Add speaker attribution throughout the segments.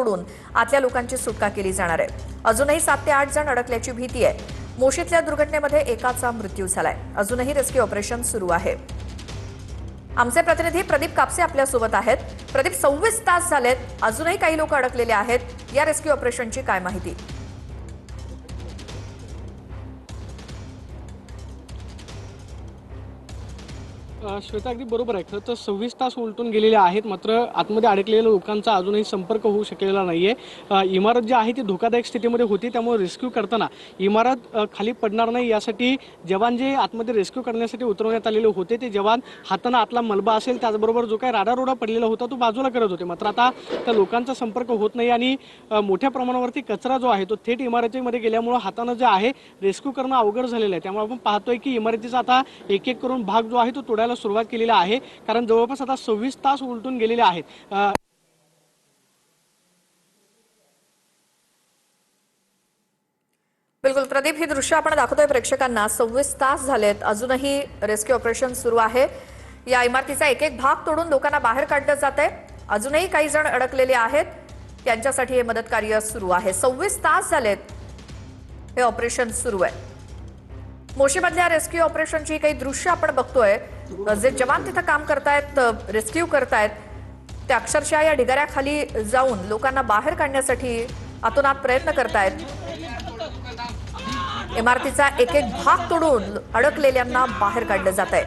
Speaker 1: तोडून आतल्या लोकांची सुटका केली जाणार आहे। अजूनही 7 ते 8 जण अडकल्याची भीती आहे। मोशीतल्या दुर्घटनेमध्ये एकाचा मृत्यू झालाय। अजूनही रेस्क्यू ऑपरेशन सुरू आहे। आमचे प्रतिनिधी प्रदीप कापसे आपल्या सोबत आहेत। प्रदीप, 26 तास झालेत, अजूनही काही लोक अडकलेले आहेत। या रेस्क्यू ऑपरेशनची काय माहिती?
Speaker 2: श्वेता, अगदी बरोबर आहे। खरं तर 26 तास उलटून गेलेले आहेत, मात्र आतमध्ये अडकलेल्या लोकांचा अजूनही संपर्क होऊ शकलेला नाहीये। इमारत जी आहे ती धोकादायक स्थितीमध्ये होती, त्यामुळे रेस्क्यू करताना इमारत खाली पडणार नाही यासाठी जवान जे आतमध्ये रेस्क्यू करण्यासाठी उतरवण्यात आलेले होते, ते जवान हाताने आतला मलबा असेल, त्याचबरोबर जो काही राडारोडा पडलेला होता तो बाजूला करत होते। मात्र आता त्या लोकांचा संपर्क होत नाही आणि मोठ्या प्रमाणावरती कचरा जो आहे तो थेट इमारतीमध्ये गेल्यामुळे हाताने जे आहे रेस्क्यू करणं अवघड झालेलं आहे। त्यामुळे आपण पाहतोय की इमारतीचा आता एक एक करून भाग जो आहे तो तोडायला सुरुवात केलेली आहे, कारण जवळपास आता 26 तास उलटून गेलेले आहेत।
Speaker 1: बिलकुल प्रदीप, ही दृश्य आपण दाखवतोय प्रेक्षकांना। 26 तास झालेत, अजूनही रेस्क्यू ऑपरेशन सुरू आहे। या इमारतीचा एक एक भाग तोडून लोकांना बाहेर काढलं जातंय। अजूनही काही जण अडकलेले आहेत, त्यांच्यासाठी हे मदत कार्य सुरू आहे। 26 तास झालेत हे ऑपरेशन सुरू आहे। मोशीमधल्या रेस्क्यू ऑपरेशनची काही दृश्य आपण बघतोय। जे जवान तिथं काम करतायत, रेस्क्यू करतायत, ते अक्षरशः या ढिगाऱ्याखाली जाऊन लोकांना बाहेर काढण्यासाठी आतोनात प्रयत्न करतायत। इमारतीचा एक एक भाग तोडून अडकलेल्यांना बाहेर काढलं जात आहे।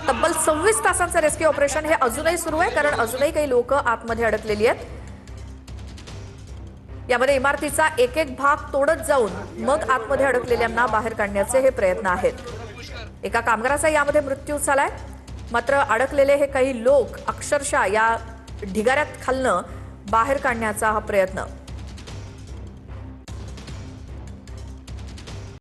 Speaker 1: तब्बल 26 तासांचं रेस्क्यू ऑपरेशन हे अजूनही सुरू आहे, कारण अजूनही काही लोक आतमध्ये अडकलेली आहेत। यामध्ये इमारतीचा एक एक भाग तोडत जाऊन मग आतमध्ये अडकलेल्यांना बाहेर काढण्याचे हे प्रयत्न आहेत। एका कामगाराचा यामध्ये मृत्यू झालाय, मात्र अडकलेले हे काही लोक अक्षरशः या ढिगाऱ्यात खालनं बाहेर काढण्याचा हा प्रयत्न